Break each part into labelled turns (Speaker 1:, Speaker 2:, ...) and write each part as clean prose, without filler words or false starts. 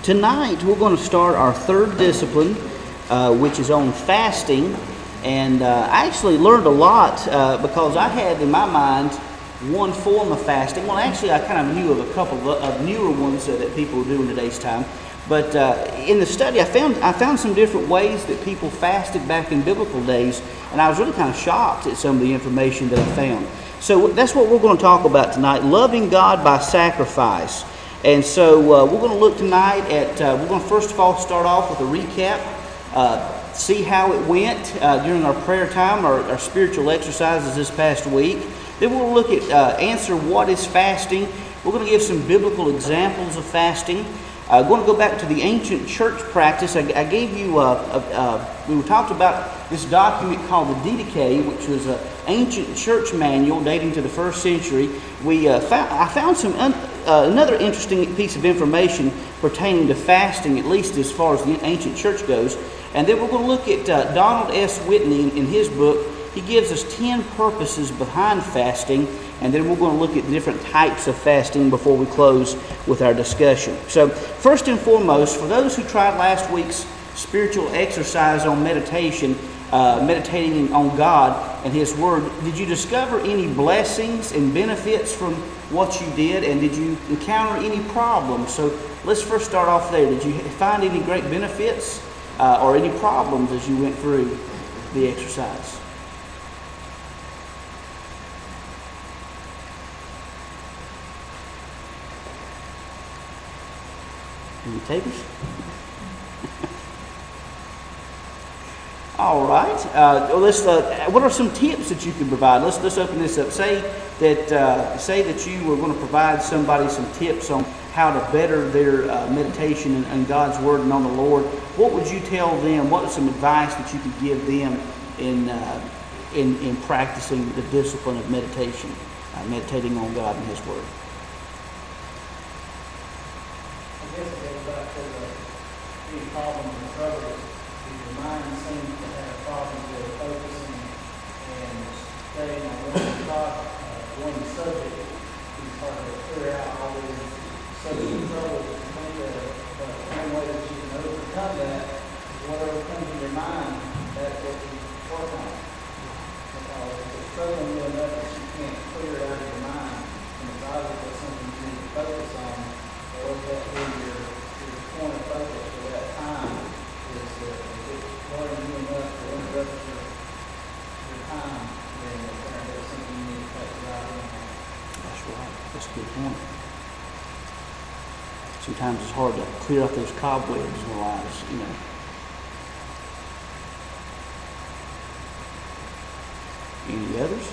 Speaker 1: Tonight we're going to start our third discipline, which is on fasting. And I actually learned a lot because I had in my mind one form of fasting. Well, actually I kind of knew of a couple of newer ones that people do in today's time. But in the study I found some different ways that people fasted back in biblical days, and I was really kind of shocked at some of the information that I found. So that's what we're going to talk about tonight, loving God by sacrifice. And so we're going to look tonight at, we're going to first of all start off with a recap, see how it went during our prayer time, our spiritual exercises this past week. Then we'll look at, answer what is fasting. We're going to give some biblical examples of fasting. I'm going to go back to the ancient church practice. I gave you, we talked about this document called the Didache, which was an ancient church manual dating to the 1st century. I found some another interesting piece of information pertaining to fasting, at least as far as the ancient church goes. And then we're going to look at Donald S. Whitney in his book. He gives us 10 purposes behind fasting, and then we're going to look at different types of fasting before we close with our discussion. So first and foremost, for those who tried last week's spiritual exercise on meditation, meditating on God and His Word, did you discover any blessings and benefits from what you did, and did you encounter any problems? So let's first start off there. Did you find any great benefits or any problems as you went through the exercise? Any takers? All right. What are some tips that you can provide? Let's open this up. Say that you were going to provide somebody some tips on how to better their meditation and God's Word and on the Lord. What would you tell them? What is some advice that you could give them in practicing the discipline of meditation, meditating on God and His Word?
Speaker 2: I guess it goes back to the problems and troubles. If your mind seems to have problems with focusing and staying on one subject, it's hard to clear out all these subject troubles. I think one way that you can overcome that is whatever comes in your mind, that's what you work on. Because if you're struggling with enough that you can't clear it out of your mind, and it's obviously something you need to focus on, or that your point of focus for that time is if it's worrying you enough to interrupt your time, then that's something you need to take right in.
Speaker 1: That's right. That's a good point. Sometimes it's hard to clear up those cobwebs in our lives, you know. Any others?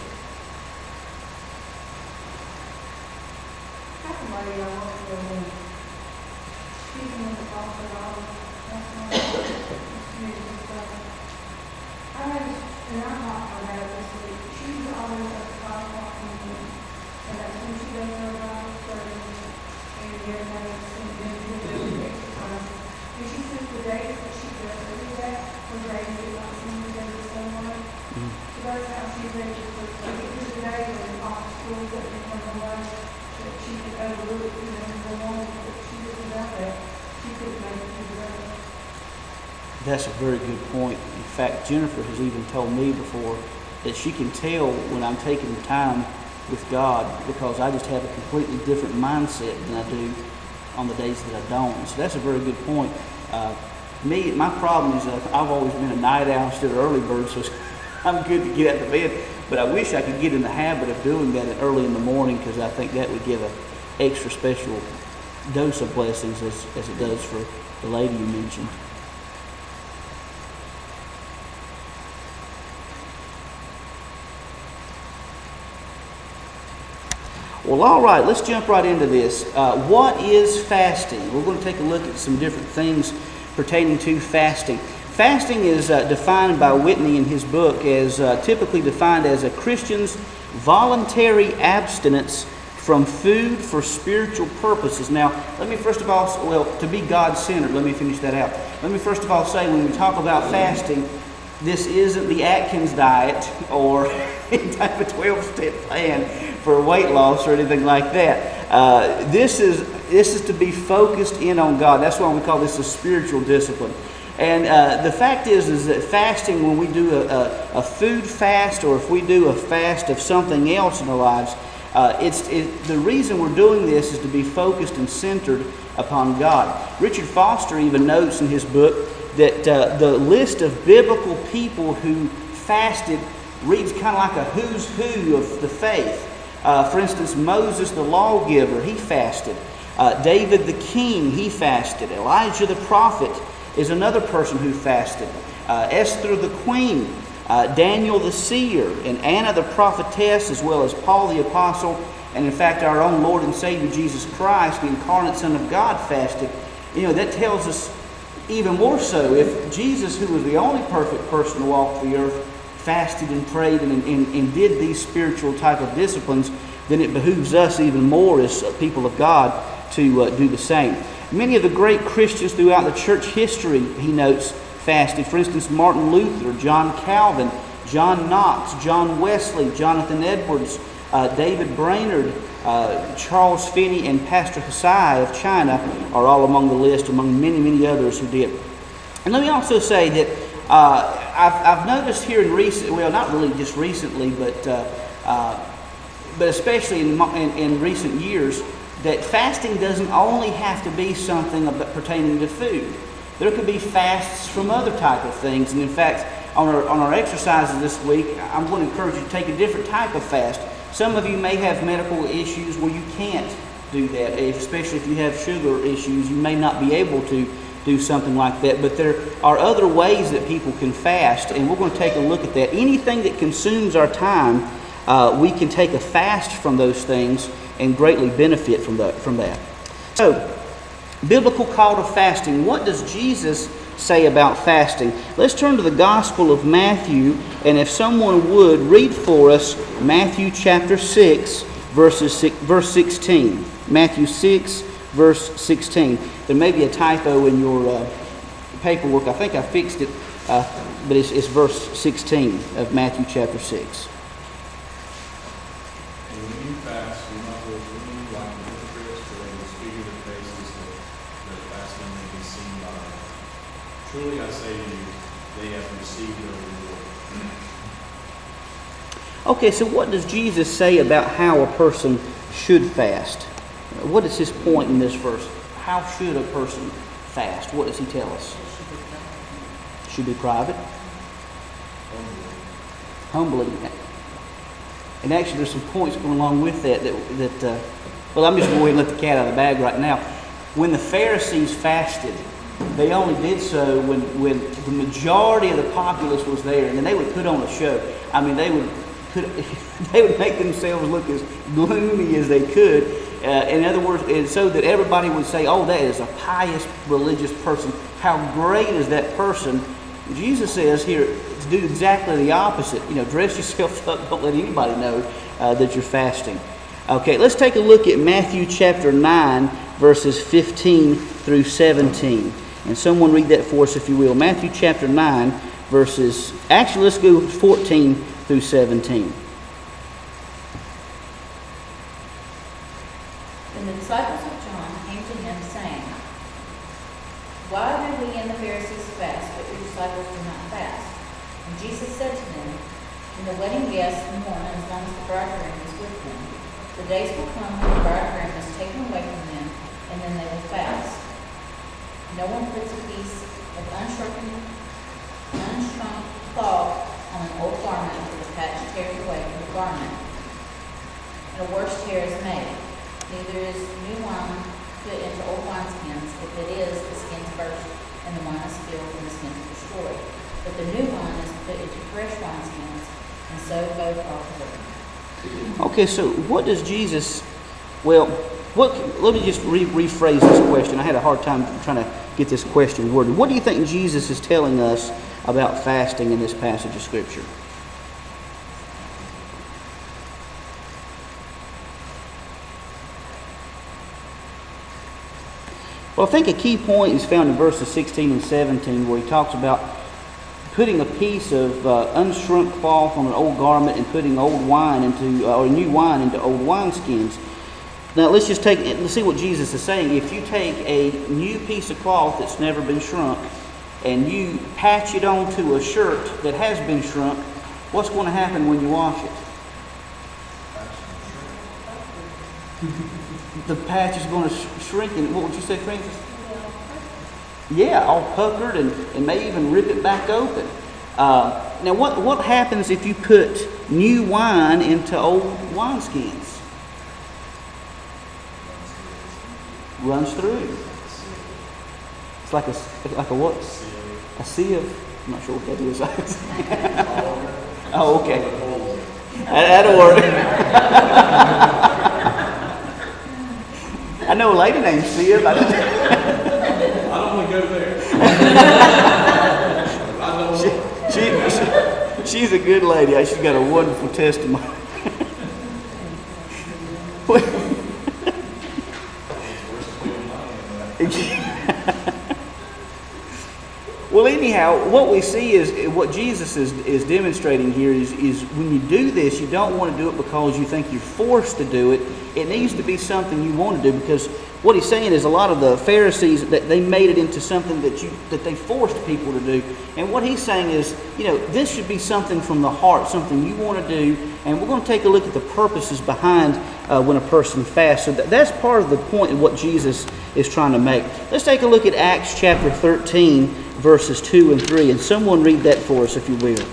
Speaker 1: That's a very good point. In fact, Jennifer has even told me before that she can tell when I'm taking time with God because I just have a completely different mindset than I do on the days that I don't. So that's a very good point. My problem is I've always been a night owl instead of early bird, so I'm good to get out of bed. But I wish I could get in the habit of doing that early in the morning because I think that would give an extra special dose of blessings as it does for the lady you mentioned. Well, all right, let's jump right into this. What is fasting? We're going to take a look at some different things pertaining to fasting. Fasting is defined by Whitney in his book as typically defined as a Christian's voluntary abstinence from food for spiritual purposes. Now, let me first of all, to be God-centered, let me finish that out. Let me first of all say, when we talk about fasting, this isn't the Atkins diet or any type of 12-step plan for weight loss or anything like that. This is this is to be focused in on God. That's why we call this a spiritual discipline. And the fact is that fasting, when we do a food fast, or if we do a fast of something else in our lives, the reason we're doing this is to be focused and centered upon God. Richard Foster even notes in his book that the list of biblical people who fasted reads kind of like a who's who of the faith. For instance, Moses the lawgiver, he fasted. David the king, he fasted. Elijah the prophet is another person who fasted. Esther the queen, Daniel the seer, and Anna the prophetess, as well as Paul the apostle, and in fact our own Lord and Savior Jesus Christ, the incarnate Son of God, fasted. That tells us even more so, if Jesus, who was the only perfect person to walk the earth, fasted and prayed and did these spiritual type of disciplines, then it behooves us even more as people of God to do the same. Many of the great Christians throughout the church history, he notes, fasted. For instance, Martin Luther, John Calvin, John Knox, John Wesley, Jonathan Edwards, David Brainerd, Charles Finney, and Pastor Hsieh of China are all among the list, among many, many others who did. And let me also say that I've noticed here in recent, well, not really just recently, but especially in recent years, that fasting doesn't only have to be something pertaining to food. There could be fasts from other type of things. And in fact, on our exercises this week, I'm going to encourage you to take a different type of fast. Some of you may have medical issues where you can't do that, especially if you have sugar issues. You may not be able to do something like that. But there are other ways that people can fast, and we're going to take a look at that. Anything that consumes our time, we can take a fast from those things and greatly benefit from that. So, biblical call to fasting. What does Jesus say about fasting? Let's turn to the Gospel of Matthew, and if someone would read for us Matthew chapter 6, verse 16. Matthew 6, verse 16. There may be a typo in your paperwork. I think I fixed it, but it's verse 16 of Matthew chapter 6.
Speaker 3: Truly I say to you, they have received their reward.
Speaker 1: Okay, so what does Jesus say about how a person should fast? What is his point in this verse? How should a person fast? What does he tell us? Should be private. Humbly. And actually there's some points going along with that, well, I'm just going to go ahead and let the cat out of the bag right now. When the Pharisees fasted, they only did so when the majority of the populace was there, and then they would put on a show. I mean, they would make themselves look as gloomy as they could. In other words, and so that everybody would say, "Oh, that is a pious religious person. How great is that person?" Jesus says here to do exactly the opposite. Dress yourself up. Don't let anybody know that you're fasting. Okay, let's take a look at Matthew chapter 9, verses 15 through 17. And someone read that for us, if you will. Matthew chapter 9, verses... Actually, let's go 14 through 17.
Speaker 4: Then the disciples of John came to him, saying, "Why do we and the Pharisees fast, but your disciples do not fast?" And Jesus said to them, "When the wedding guests mourn as long as the bridegroom is with them, the days will come when the bridegroom is taken away from them, and then they will fast. No one puts a piece of unshrunk cloth on an old garment, for the patch tears away from the garment, and a worse tear is made. Neither is new wine put into old wineskins. If it is, the skins burst, and the wine is spilled, and the skins are destroyed. But the new wine is put into fresh wineskins, and so both are preserved."
Speaker 1: Okay, so what does Jesus... Well, let me just rephrase this question. I had a hard time trying to get this question worded. What do you think Jesus is telling us about fasting in this passage of Scripture? Well, I think a key point is found in verses 16 and 17, where he talks about putting a piece of unshrunk cloth on an old garment and putting old wine into, or new wine into old wineskins. Now let's see what Jesus is saying. If you take a new piece of cloth that's never been shrunk and you patch it onto a shirt that has been shrunk, what's going to happen when you wash it? The patch is going to shrink, and what would you say, Francis? Yeah, all puckered and may even rip it back open. Now what happens if you put new wine into old wineskins? Runs through. It's like a what? A sieve. I'm not sure what that is. Oh, okay. That'll work. I know a lady named Sieve.
Speaker 3: I don't want to go there.
Speaker 1: She's a good lady. She's got a wonderful testimony. Well, anyhow, what we see is what Jesus is demonstrating here is when you do this, you don't want to do it because you think you're forced to do it. It needs to be something you want to do, because what he's saying is a lot of the Pharisees, that they made it into something that they forced people to do. And what he's saying is, this should be something from the heart, something you want to do. And we're going to take a look at the purposes behind when a person fasts. So that's part of the point of what Jesus is trying to make. Let's take a look at Acts chapter 13, verses 2 and 3. And someone read that for us, if you will.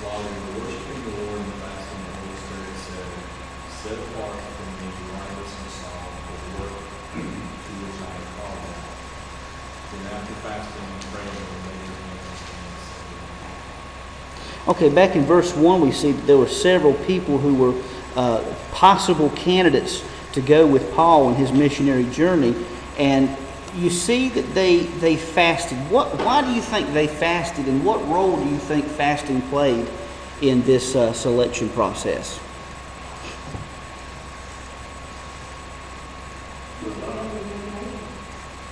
Speaker 3: While we were worshiping the Lord and fasting, the Holy Spirit said, "Set apart from me Barnabas and Saul for the work to which I have called them." Then after fasting and praying, they laid their hands on them.
Speaker 1: Okay, back in verse 1, we see that there were several people who were possible candidates to go with Paul on his missionary journey. And you see that they fasted. Why do you think they fasted, and what role do you think fasting played in this selection process?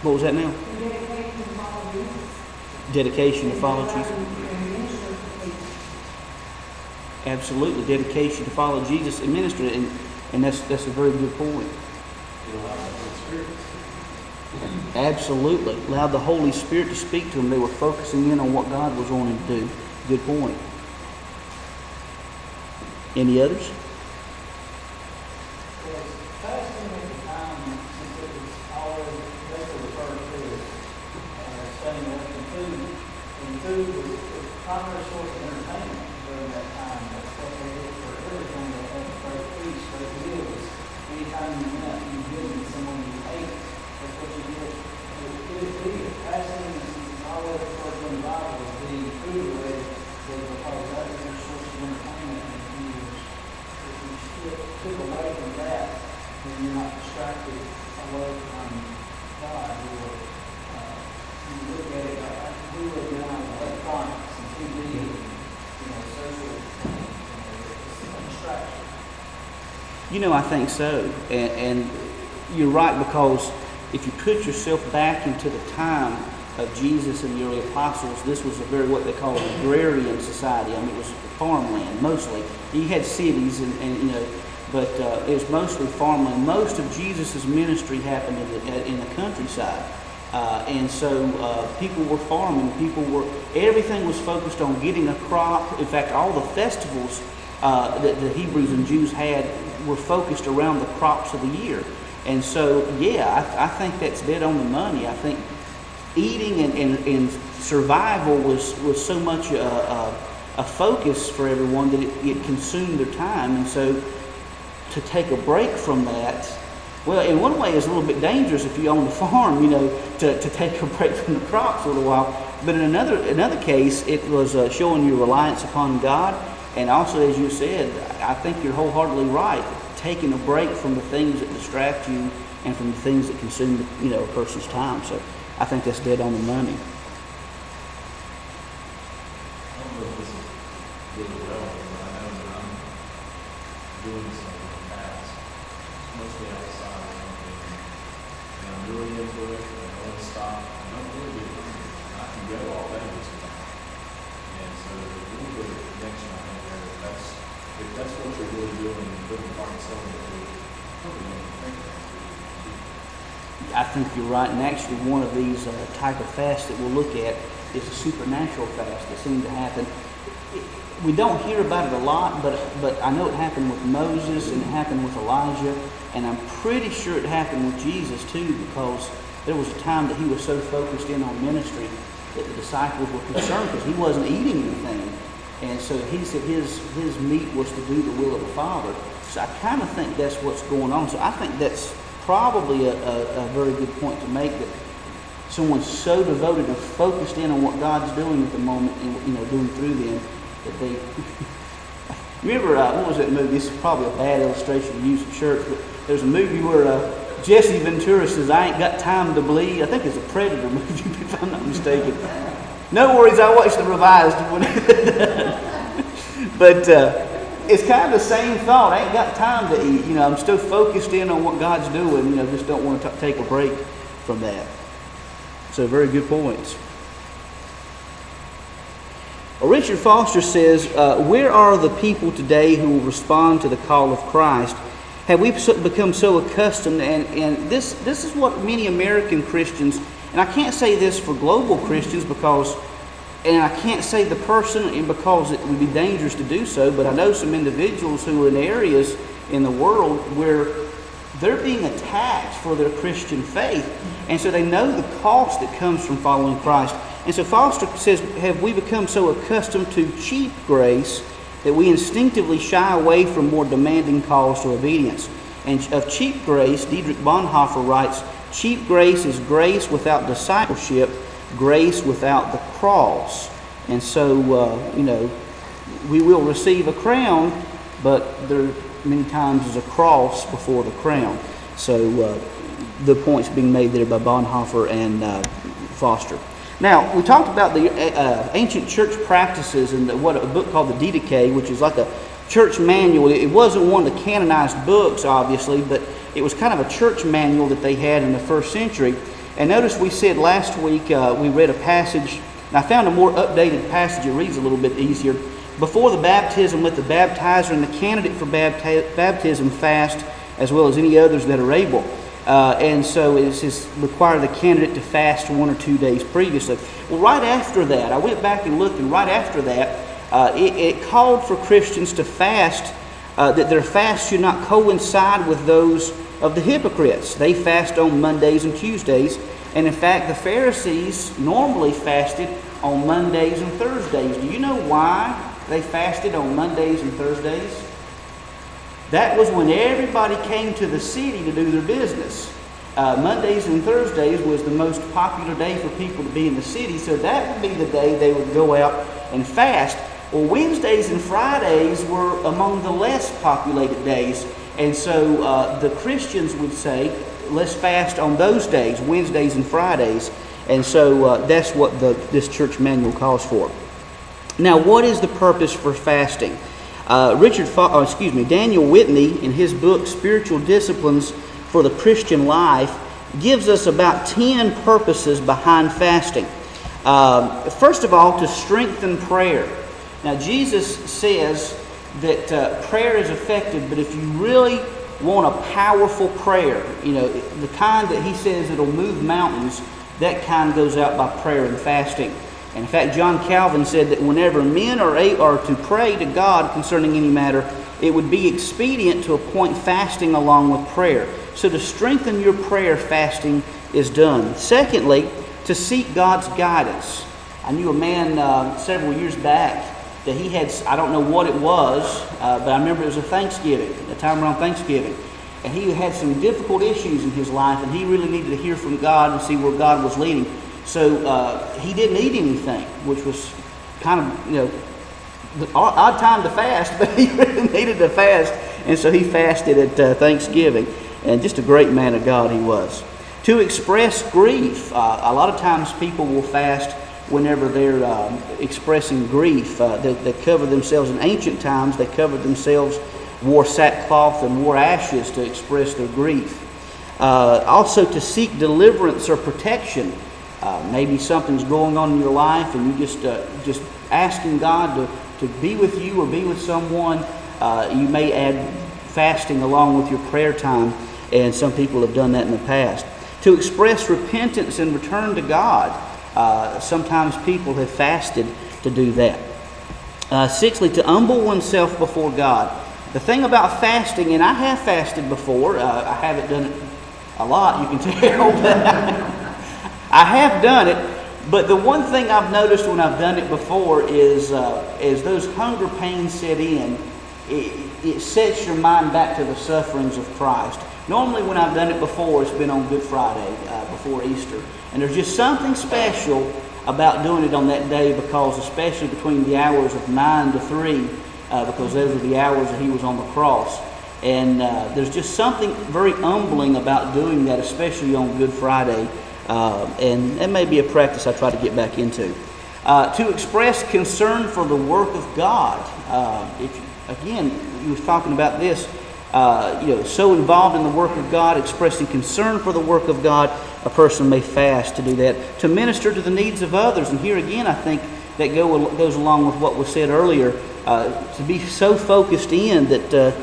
Speaker 1: What was that now? Dedication to follow Jesus. Absolutely, dedication to follow Jesus and ministry, and that's a very good point. Absolutely, allowed the Holy Spirit to speak to them. They were focusing in on what God was wanting to do. Good point. Any others?
Speaker 2: Fasting at the time, since it was always basically referred to as staying away from food, and food was the primary source of entertainment during that time. That's what they did for everything. They had great feasts, great meals. Anytime you went, you visited someone you ate. That's what you did. Fasting is always referred to in the Bible as being food related, because that is their source of entertainment. And if you took away from that, then you're not distracted away from God. You look at it, we look down on electronics and TV and social things. It's a distraction.
Speaker 1: I think so. And you're right, because if you put yourself back into the time of Jesus and the early apostles, this was what they call an agrarian society. I mean, it was farmland mostly. You had cities, but it was mostly farmland. Most of Jesus' ministry happened in the countryside. And so people were farming. Everything was focused on getting a crop. In fact, all the festivals that the Hebrews and Jews had were focused around the crops of the year. And so, I think that's dead on the money. I think eating and survival was so much a focus for everyone that it consumed their time. And so to take a break from that, well, in one way it's a little bit dangerous if you own the farm, to take a break from the crops a little while. But in another case, it was showing your reliance upon God. And also, as you said, I think you're wholeheartedly right. Taking a break from the things that distract you and from the things that consume a person's time. So I think that's dead on the money.
Speaker 3: I don't know if this is really relevant, but I know that I'm doing some fast, mostly outside of something, and I'm stop and don't really get hungry. I can go all day with somebody. And so there's a little bit of connection I think there. If that's what you're really doing, putting heart and soul into it, probably don't think that's
Speaker 1: I think you're right, and actually one of these type of fasts that we'll look at is a supernatural fast that seemed to happen. We don't hear about it a lot, but I know it happened with Moses and it happened with Elijah, and I'm pretty sure it happened with Jesus too, because there was a time that he was so focused in on ministry that the disciples were concerned because he wasn't eating anything. And so he said his meat was to do the will of the Father. So I kind of think that's what's going on. So I think that's probably a very good point to make, that someone's so devoted and focused in on what God's doing at the moment, and doing through them, that they. Remember, what was that movie? This is probably a bad illustration to use at church, but there's a movie where Jesse Ventura says, "I ain't got time to bleed." I think it's a Predator movie, if I'm not mistaken. No worries, I watched the revised one. But it's kind of the same thought. I ain't got time to eat. I'm still focused in on what God's doing. Just don't want to take a break from that. So very good points. Well, Richard Foster says, where are the people today who will respond to the call of Christ? Have we become so accustomed, and this is what many American Christians, and I can't say this for global Christians and I can't say the person because it would be dangerous to do so, but I know some individuals who are in areas in the world where they're being attacked for their Christian faith, and so they know the cost that comes from following Christ. And so Foster says, have we become so accustomed to cheap grace that we instinctively shy away from more demanding calls to obedience? And of cheap grace, Dietrich Bonhoeffer writes, cheap grace is grace without discipleship, grace without the cross. And so, we will receive a crown, but there many times is a cross before the crown. So the points being made there by Bonhoeffer and Foster. Now, we talked about the ancient church practices and a book called the Didache, which is like a church manual. It wasn't one of the canonized books, obviously, but it was kind of a church manual that they had in the first century. And notice we said last week we read a passage, and I found a more updated passage. It reads a little bit easier. Before the baptism, let the baptizer and the candidate for baptism fast, as well as any others that are able. And so it says require the candidate to fast 1 or 2 days previously. Well, right after that, I went back and looked, and right after that, it called for Christians to fast, that their fast should not coincide with those of the hypocrites. They fast on Mondays and Tuesdays, and in fact, the Pharisees normally fasted on Mondays and Thursdays. Do you know why they fasted on Mondays and Thursdays? That was when everybody came to the city to do their business. Mondays and Thursdays was the most popular day for people to be in the city, so that would be the day they would go out and fast. Well, Wednesdays and Fridays were among the less populated days, and so the Christians would say, let's fast on those days, Wednesdays and Fridays, and so that's what this church manual calls for. Now, what is the purpose for fasting? Daniel Whitney, in his book Spiritual Disciplines for the Christian Life, gives us about 10 purposes behind fasting. First of all, to strengthen prayer. Now, Jesus says that prayer is effective, but if you really want a powerful prayer, the kind that he says it'll move mountains, that kind goes out by prayer and fasting. And in fact, John Calvin said that whenever men are to pray to God concerning any matter, it would be expedient to appoint fasting along with prayer. So to strengthen your prayer, fasting is done. Secondly, to seek God's guidance. I knew a man several years back that he had, I don't know what it was, but I remember it was a time around Thanksgiving. And he had some difficult issues in his life, and he really needed to hear from God and see where God was leading. So he didn't eat anything, which was kind of, odd time to fast, but he really needed to fast. And so he fasted at Thanksgiving. And just a great man of God he was. To express grief. A lot of times people will fast whenever they're expressing grief. They cover themselves. In ancient times, they covered themselves, wore sackcloth and wore ashes to express their grief. Also to seek deliverance or protection. maybe something's going on in your life and you just asking God to be with you or be with someone. You may add fasting along with your prayer time, and some people have done that in the past. To express repentance and return to God. Sometimes people have fasted to do that. Sixthly, to humble oneself before God. The thing about fasting, and I have fasted before, I haven't done it a lot, you can tell, but I have done it. But the one thing I've noticed when I've done it before is as those hunger pains set in, it sets your mind back to the sufferings of Christ. Normally when I've done it before, it's been on Good Friday, before Easter. And there's just something special about doing it on that day, because especially between the hours of 9 to 3, because those are the hours that He was on the cross. And there's just something very humbling about doing that, especially on Good Friday. And that may be a practice I try to get back into. To express concern for the work of God. Again, he was talking about this, so involved in the work of God, expressing concern for the work of God, a person may fast to do that. To minister to the needs of others. And here again, I think that goes along with what was said earlier, to be so focused in that,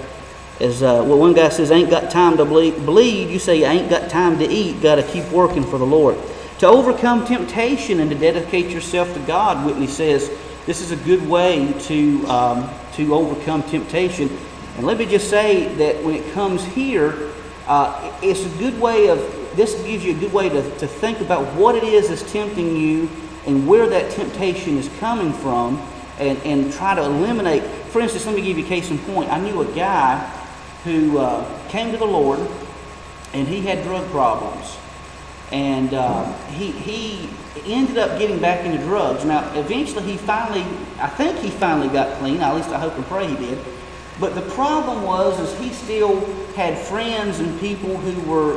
Speaker 1: one guy says, ain't got time to bleed, you say, ain't got time to eat, got to keep working for the Lord. To overcome temptation and to dedicate yourself to God, Whitney says, this is a good way to overcome temptation. And let me just say that when it comes here, it's a good way this gives you a good way to think about what it is that's tempting you and where that temptation is coming from, and try to eliminate. For instance, let me give you a case in point. I knew a guy who came to the Lord, and he had drug problems. And he ended up getting back into drugs. Now, eventually I think he finally got clean. At least I hope and pray he did. But the problem is he still had friends and people who were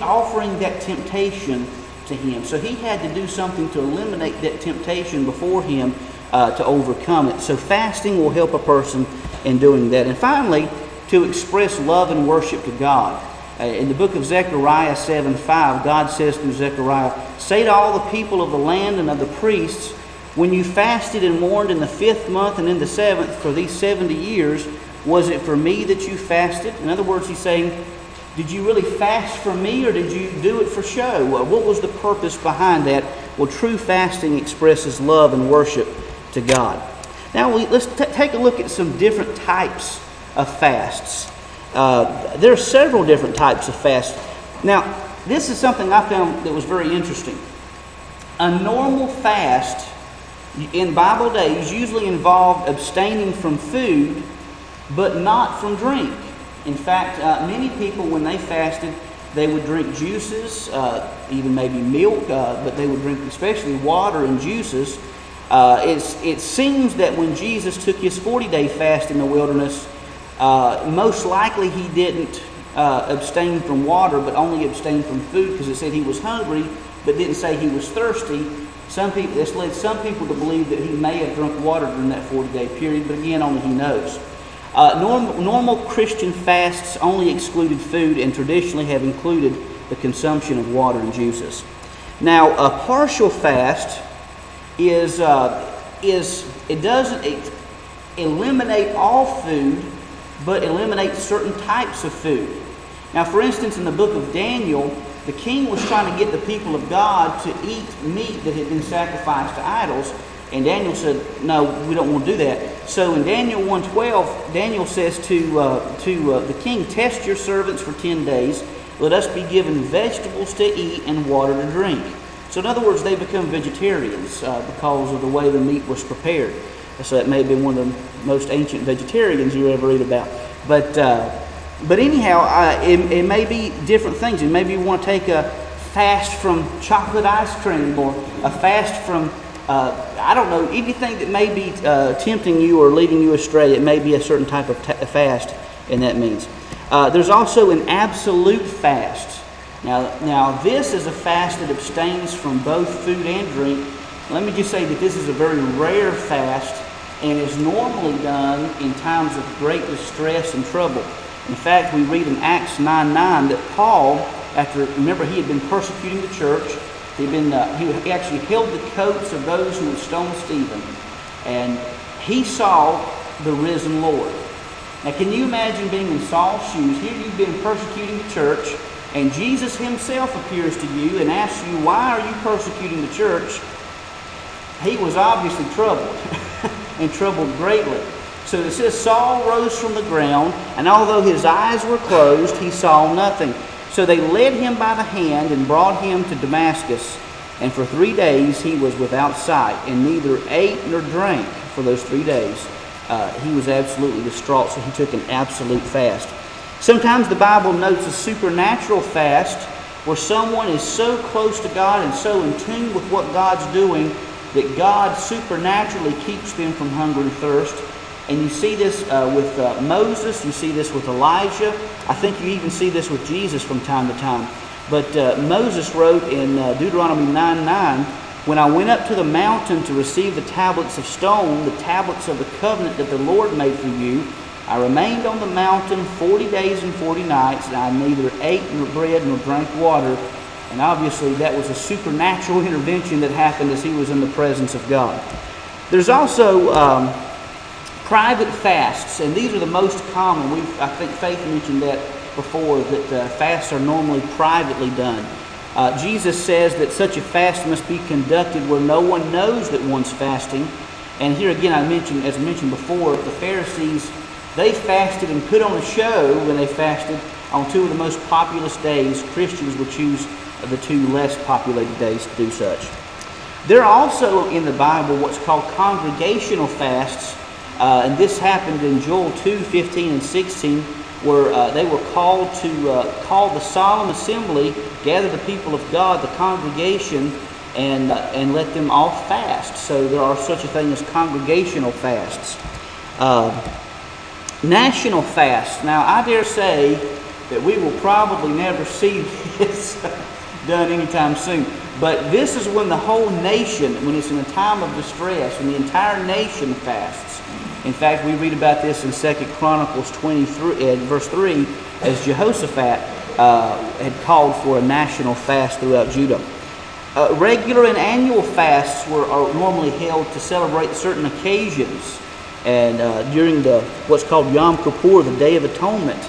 Speaker 1: offering that temptation to him. So he had to do something to eliminate that temptation before him to overcome it. So fasting will help a person in doing that. And finally, to express love and worship to God. In the book of Zechariah 7:5, God says through Zechariah, say to all the people of the land and of the priests, when you fasted and mourned in the 5th month and in the 7th for these 70 years, was it for me that you fasted? In other words, he's saying, did you really fast for me, or did you do it for show? What was the purpose behind that? Well, true fasting expresses love and worship to God. Now, let's take a look at some different types of fasts. There are several different types of fasts. Now, this is something I found that was very interesting. A normal fast in Bible days usually involved abstaining from food, but not from drink. In fact, many people, when they fasted, they would drink juices, even maybe milk, but they would drink especially water and juices. It seems that when Jesus took his 40-day fast in the wilderness, most likely he didn't abstain from water, but only abstained from food, because it said he was hungry, but didn't say he was thirsty. This led some people to believe that he may have drunk water during that 40-day period, but again, only he knows. Normal Christian fasts only excluded food and traditionally have included the consumption of water and juices. Now, a partial fast it doesn't eliminate all food, but eliminates certain types of food. Now, for instance, in the book of Daniel, the king was trying to get the people of God to eat meat that had been sacrificed to idols, and Daniel said, no, we don't want to do that. So in Daniel 1:12, Daniel says to the king, test your servants for 10 days. Let us be given vegetables to eat and water to drink. So in other words, they become vegetarians because of the way the meat was prepared. So that may have been one of the most ancient vegetarians you ever read about. But anyhow, it may be different things. And maybe you want to take a fast from chocolate ice cream, or a fast from I don't know, anything that may be tempting you or leading you astray. It may be a certain type of fast, and that means. There's also an absolute fast. Now this is a fast that abstains from both food and drink. Let me just say that this is a very rare fast and is normally done in times of great distress and trouble. In fact, we read in Acts 9:9 that Paul, remember he had been persecuting the church, He actually held the coats of those who would stone Stephen, and he saw the risen Lord. Now, can you imagine being in Saul's shoes? Here you've been persecuting the church, and Jesus himself appears to you and asks you, why are you persecuting the church? He was obviously troubled, and troubled greatly. So it says Saul rose from the ground, and although his eyes were closed, he saw nothing. So they led him by the hand and brought him to Damascus. And for 3 days he was without sight, and neither ate nor drank for those 3 days. He was absolutely distraught, so he took an absolute fast. Sometimes the Bible notes a supernatural fast where someone is so close to God and so in tune with what God's doing that God supernaturally keeps them from hunger and thirst. And you see this with Moses, you see this with Elijah. I think you even see this with Jesus from time to time. But Moses wrote in Deuteronomy 9:9, when I went up to the mountain to receive the tablets of stone, the tablets of the covenant that the Lord made for you, I remained on the mountain 40 days and 40 nights, and I neither ate nor bread nor drank water. And obviously that was a supernatural intervention that happened as he was in the presence of God. There's also private fasts, and these are the most common. I think Faith mentioned that before, that fasts are normally privately done. Jesus says that such a fast must be conducted where no one knows that one's fasting. And here again, as I mentioned before, the Pharisees, they fasted and put on a show when they fasted on 2 of the most populous days. Christians would choose the 2 less populated days to do such. There are also in the Bible what's called congregational fasts, and this happened in Joel 2:15 and 16, where they were called to call the solemn assembly, gather the people of God, the congregation, and let them all fast. So there are such a thing as congregational fasts. National fasts. Now, I dare say that we will probably never see this done anytime soon. But this is when the whole nation, when it's in a time of distress, when the entire nation fasts. In fact, we read about this in 2 Chronicles 23, verse 3, as Jehoshaphat had called for a national fast throughout Judah. Regular and annual fasts are normally held to celebrate certain occasions. And during what's called Yom Kippur, the Day of Atonement,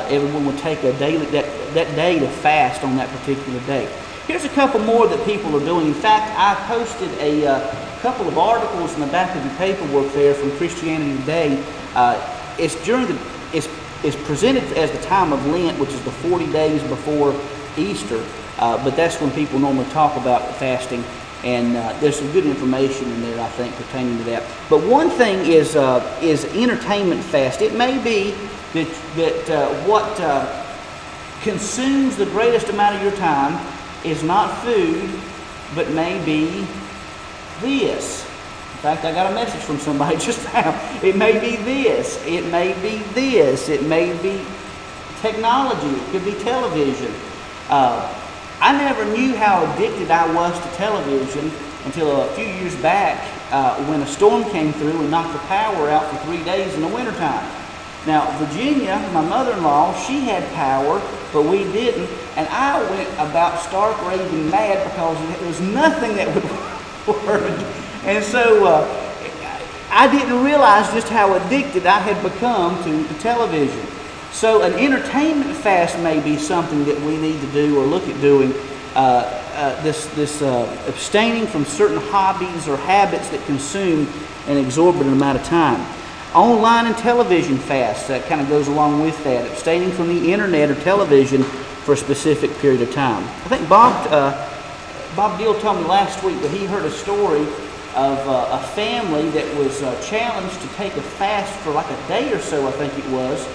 Speaker 1: everyone would take that day to fast on that particular day. Here's a couple more that people are doing. In fact, I posted a couple of articles in the back of your paperwork there from Christianity Today. It's presented as the time of Lent, which is the 40 days before Easter, but that's when people normally talk about fasting. And there's some good information in there, I think, pertaining to that. But one thing is entertainment fast. It may be that what consumes the greatest amount of your time is not food, but maybe this. In fact, I got a message from somebody just now. It may be this. It may be this. It may be technology. It could be television. I never knew how addicted I was to television until a few years back when a storm came through and knocked the power out for 3 days in the wintertime. Now, Virginia, my mother-in-law, she had power, but we didn't. And I went about stark raving mad because there was nothing that would work. And so I didn't realize just how addicted I had become to the television. So an entertainment fast may be something that we need to do or look at doing. Abstaining from certain hobbies or habits that consume an exorbitant amount of time. Online and television fasts, that kind of goes along with that. Abstaining from the internet or television for a specific period of time. I think Bob Deal told me last week that he heard a story of a family that was challenged to take a fast for like a day or so, I think it was.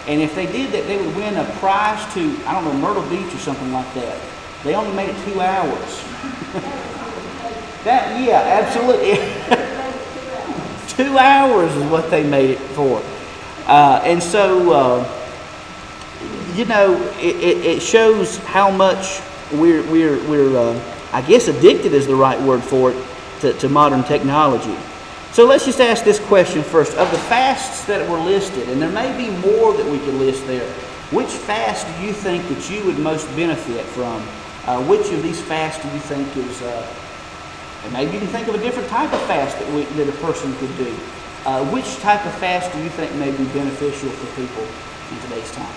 Speaker 1: And if they did that, they would win a prize to, I don't know, Myrtle Beach or something like that. They only made it 2 hours. Yeah, absolutely. 2 hours is what they made it for. And so, it shows how much we're I guess addicted is the right word for it, to modern technology. So let's just ask this question first. Of the fasts that were listed, and there may be more that we could list there, which fast do you think that you would most benefit from Which of these fasts do you think is, and maybe you can think of a different type of fast that a person could do. Which type of fast do you think may be beneficial for people in today's time?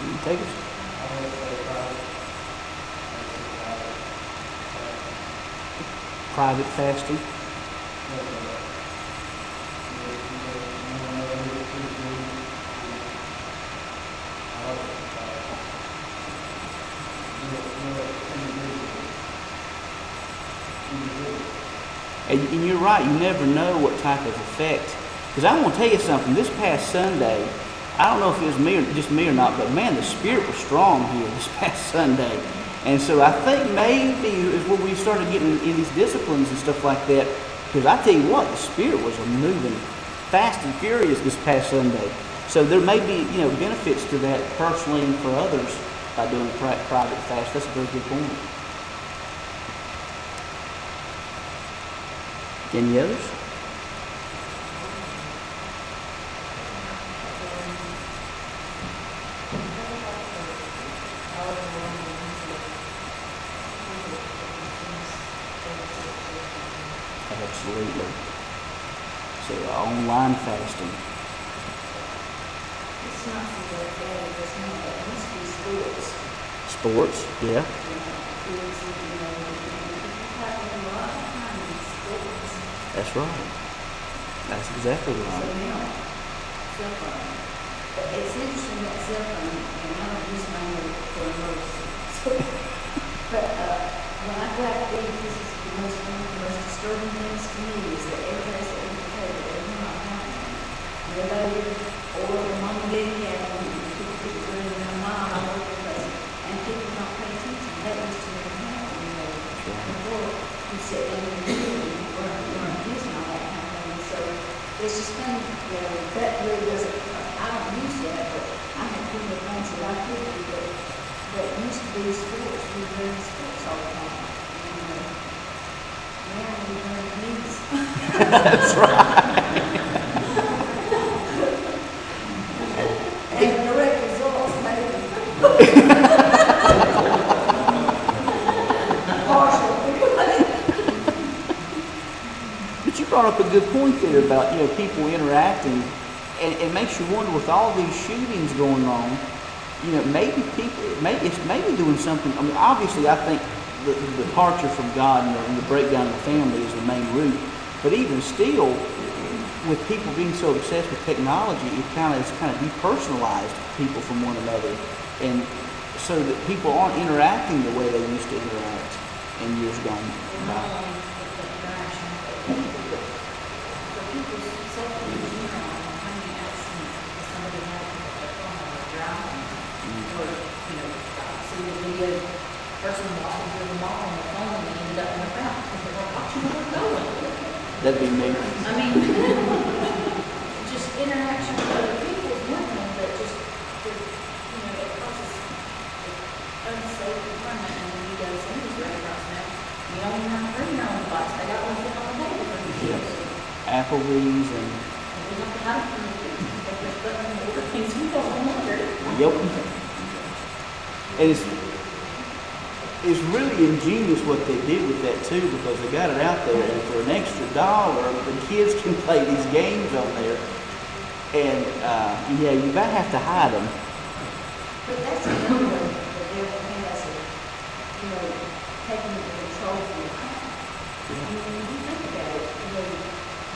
Speaker 1: You can take us.
Speaker 2: I would say
Speaker 1: Private fasting. And you're right, you never know what type of effect. Because I want to tell you something, this past Sunday, I don't know if it was me or just me or not, but man, the Spirit was strong here this past Sunday. And so I think maybe is when we started getting in these disciplines and stuff like that. Because I tell you what, the Spirit was moving fast and furious this past Sunday. So there may be, benefits to that personally and for others by doing a private fast. That's a very good point. Any others? Absolutely. So online fasting.
Speaker 4: It's not so very bad, it's not, it must be sports.
Speaker 1: Sports, yeah.
Speaker 4: Kids, have a lot of time in sports.
Speaker 1: That's right. That's exactly
Speaker 4: So
Speaker 1: right.
Speaker 4: now, cell phone. But it's interesting that cell phone, and I don't use mine for emergency. But when I go out to eat, this is the most disturbing things to me is that everybody's at the table, everyone's not happening. Nobody, or the mom and daddy have them, and people bring their mom all over the place, and people don't pay attention. That used to never happen, Before you sit down and you weren't using all that kind of thing. So it's just funny, that really doesn't, I don't use that, but I have people that things that I could do, but used to be sports, we were doing sports all the time. Now we learn things.
Speaker 1: That's right.
Speaker 4: And direct results, maybe. Partial.
Speaker 1: But you brought up a good point there about people interacting, and it makes you wonder with all these shootings going on, maybe people it's maybe doing something. I mean, obviously, I think the departure from God and the breakdown of the family is the main root. But even still, with people being so obsessed with technology, it's kind of depersonalized people from one another, and so that people aren't interacting the way they used to interact in years gone by.
Speaker 4: For people's self-esteem, coming out somebody had a phone or driving, or, see the video, person walking through the mall on the phone and ended up in the fountain because they were watching where they're going.
Speaker 1: That'd be me.
Speaker 4: I mean, just interaction with other people is one thing, but just, it causes unsafe environment, and when you go to somebody's restaurants now, you don't even have to bring your own box, they got one sitting on the table for you.
Speaker 1: Yes. Applebee's and
Speaker 4: And we have to hide from the kids, but there's button and order things we don't wonder.
Speaker 1: yep. And it's really ingenious what they did with that too, because they got it out there, and for an extra $1, the kids can play these games on there. And you about have to hide them.
Speaker 4: But that's another way the devil has of, taking control from your mind. When you think about it,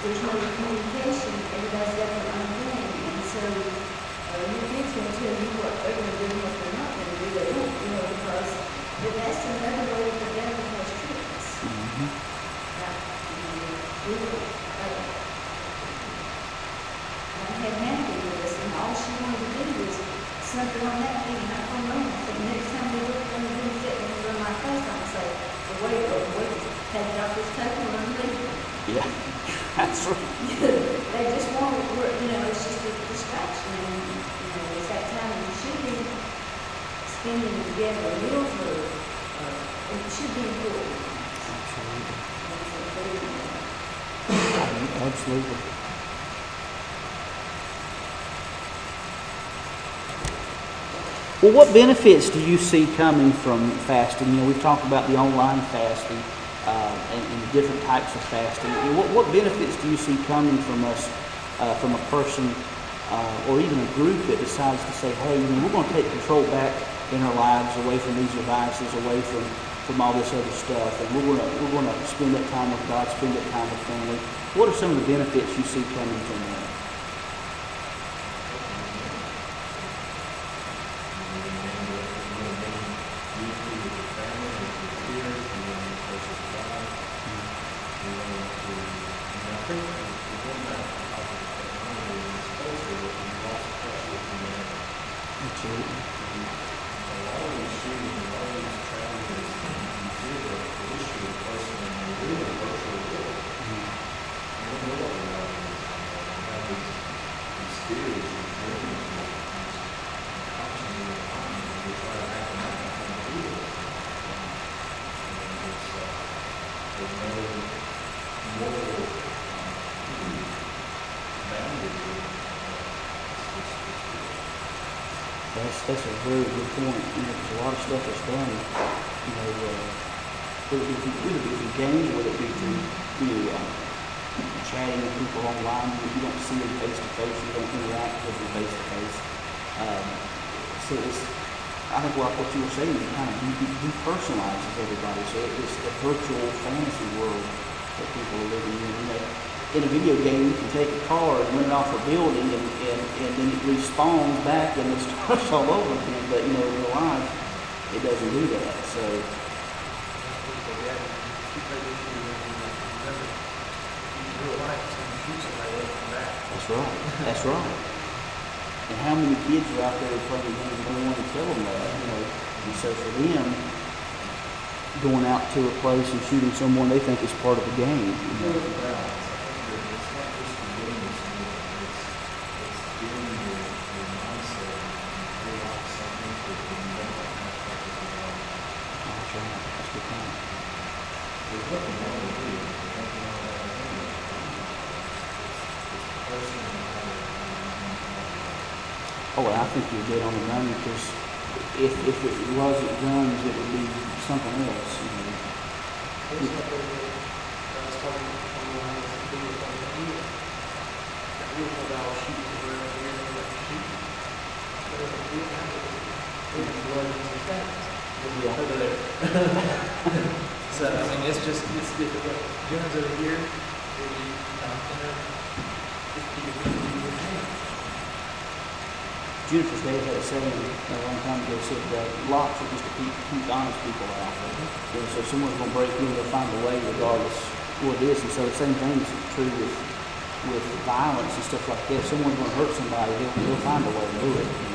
Speaker 4: there's no communication, everybody's got their own thing, and so your kids going to tell you what they're going to do and what they're not going to do. They don't, because that's another way that the devil has tricks.
Speaker 1: Mm-hmm.
Speaker 4: I had Matthew with us, and all she wanted to do was something on that thing, and I told her, so the next time they look at me and sit and run my face, I'd say, the waiter, take it off this table and leave it.
Speaker 1: Yeah, that's right.
Speaker 4: They just want to work, it's just a distraction, and, it's that time you should be spending together meals, or it should be important.
Speaker 1: Absolutely. Absolutely. Well, what benefits do you see coming from fasting? You know, we've talked about the online fasting and the different types of fasting. And what benefits do you see coming from us, from a person or even a group that decides to say, hey, you know, we're going to take control back in our lives, away from these devices, away from all this other stuff, and we're going to spend that time with God, spend that time with family. What are some of the benefits you see coming from that? That's a very good point. You know, there's a lot of stuff that's done. You know, whether it be through games, whether it be through chatting with people online, you don't see them face to face, you don't interact with them face to face. So I think like what you were saying, it kind of depersonalizes everybody. So it's a virtual fantasy world that people are living in. You know, in a video game, you can take a car and run it off a building, and then it respawns back and it starts all over again. But, you know, in real life, it doesn't do that. So, that's right. That's right. And how many kids are out there playing games and don't want to tell them that, you know? And so for them, going out to a place and shooting someone they think is part of the game, you know? Oh, well, I think you're dead on the money, because if it wasn't guns, it would be something else. You know.
Speaker 2: So, I mean, it's difficult. Guns over here,
Speaker 1: Jennifer's dad had a saying a long time ago, said that locks are just to keep honest people out. And so if someone's going to break in, they'll find a way regardless what it is. And so the same thing is true with violence and stuff like that. If someone's going to hurt somebody, they'll find a way to do it. You know?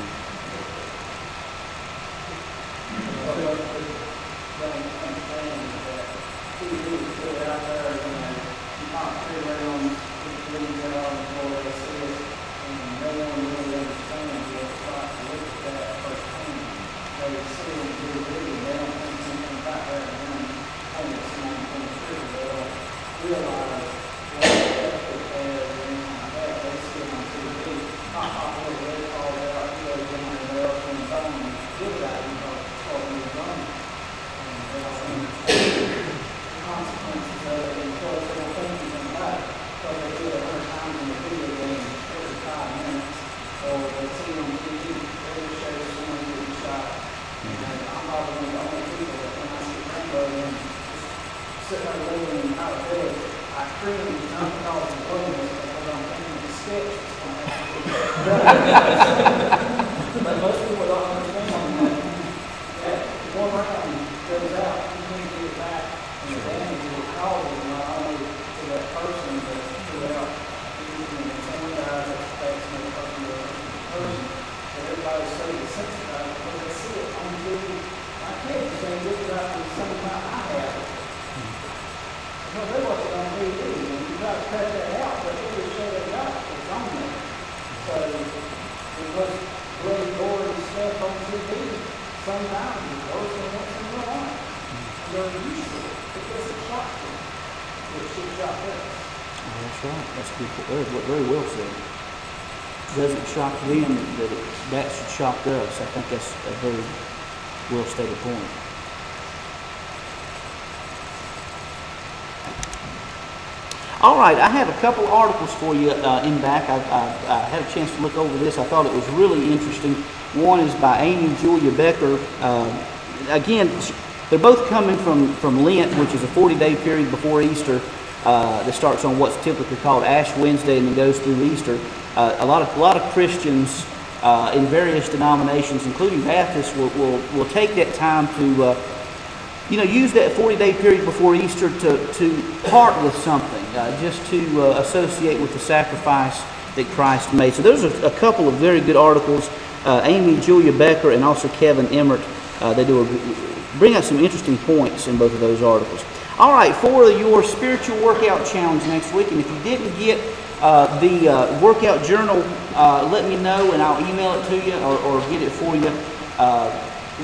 Speaker 1: That's right. That's good. Very well said. doesn't shock them, that should shock us. I think that's a very well stated point. All right, I have a couple articles for you in back. I had a chance to look over this. I thought it was really interesting. One is by Amy Julia Becker. Again, they're both coming from Lent, which is a 40-day period before Easter that starts on what's typically called Ash Wednesday and then goes through Easter. A lot of Christians in various denominations, including Baptists, will take that time to use that 40-day period before Easter to part with something, just to associate with the sacrifice that Christ made. So there's a couple of very good articles. Amy Julia Becker and also Kevin Emmert, they bring out some interesting points in both of those articles. All right, for your spiritual workout challenge next week, and if you didn't get the workout journal, let me know and I'll email it to you or get it for you.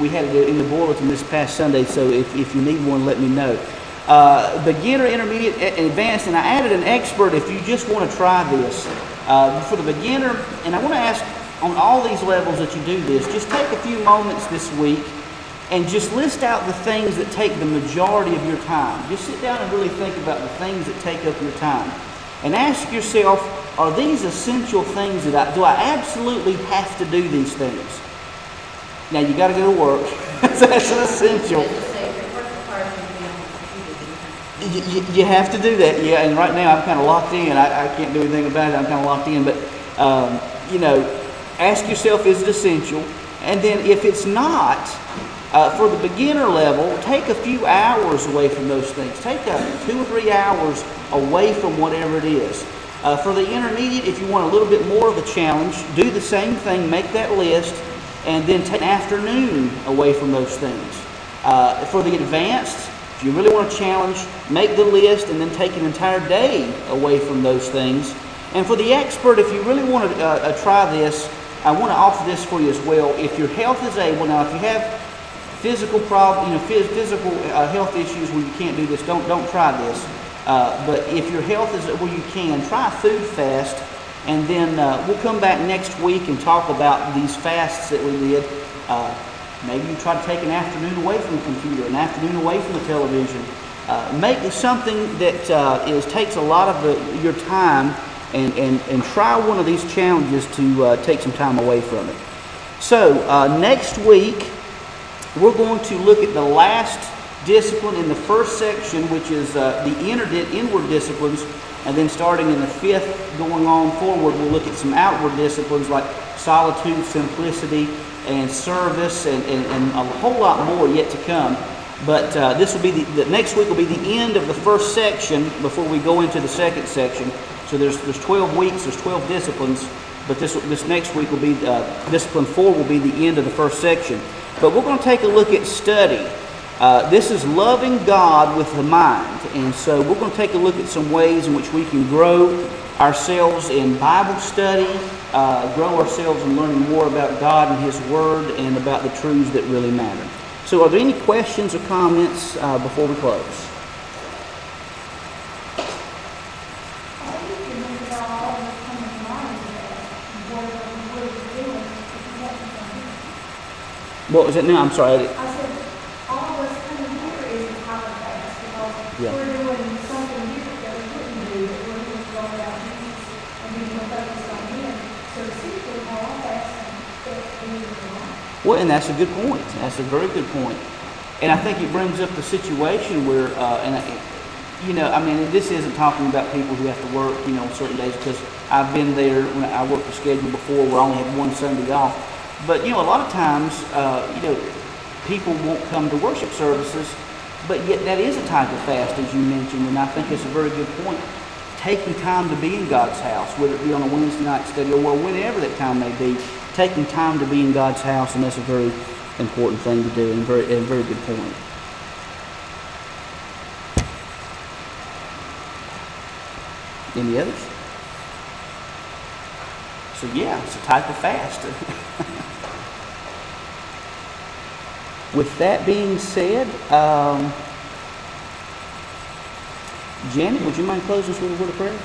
Speaker 1: We had it in the bulletin this past Sunday, so if you need one, let me know. Beginner, intermediate, and advanced, and I added an expert if you just want to try this. For the beginner, and I want to ask on all these levels that you do this, just take a few moments this week and just list out the things that take the majority of your time. Just sit down and really think about the things that take up your time. And ask yourself, are these essential things that do I absolutely have to do these things? Now you got to go to work. That's an essential. You have to do that, yeah. And right now I'm kind of locked in. I can't do anything about it. I'm kind of locked in. But ask yourself, is it essential? And then if it's not, for the beginner level, take a few hours away from those things. Take 2 or 3 hours away from whatever it is. For the intermediate, if you want a little bit more of a challenge, do the same thing. Make that list. And then take an afternoon away from those things. For the advanced, if you really want to challenge, make the list and then take an entire day away from those things. And for the expert, if you really want to try this, I want to offer this for you as well. If your health is able, now if you have physical problems, physical health issues where you can't do this, don't try this. But if your health is where you can, try food fast. And then we'll come back next week and talk about these fasts that we did. Maybe you try to take an afternoon away from the computer, an afternoon away from the television. Make something that takes a lot of your time and try one of these challenges to take some time away from it. So next week, we're going to look at the last discipline in the first section, which is the inward disciplines. And then starting in the 5th, going on forward, we'll look at some outward disciplines like solitude, simplicity, and service, and a whole lot more yet to come. But this will be the next week will be the end of the first section before we go into the second section. So there's 12 weeks, there's 12 disciplines, but this next week will be discipline 4 will be the end of the first section. But we're going to take a look at study. This is loving God with the mind. And so we're going to take a look at some ways in which we can grow ourselves in Bible study, grow ourselves in learning more about God and His Word and about the truths that really matter. So are there any questions or comments before we close? What was it now? I'm sorry. Yeah.
Speaker 5: We're doing something here that we wouldn't do, that we're just going about Jesus and being more focused on Him. So simply all that
Speaker 1: Well, and that's a good point. That's a very good point. And I think it brings up the situation where, this isn't talking about people who have to work, certain days, because I've been there when I worked a schedule before where I only had one Sunday off. But, a lot of times, people won't come to worship services. But yet that is a type of fast, as you mentioned, and I think it's a very good point. Taking time to be in God's house, whether it be on a Wednesday night study or whenever that time may be, taking time to be in God's house, and that's a very important thing to do, and a very good point. Any others? So yeah, it's a type of fast. With that being said, Janet, would you mind closing us with a word of prayer?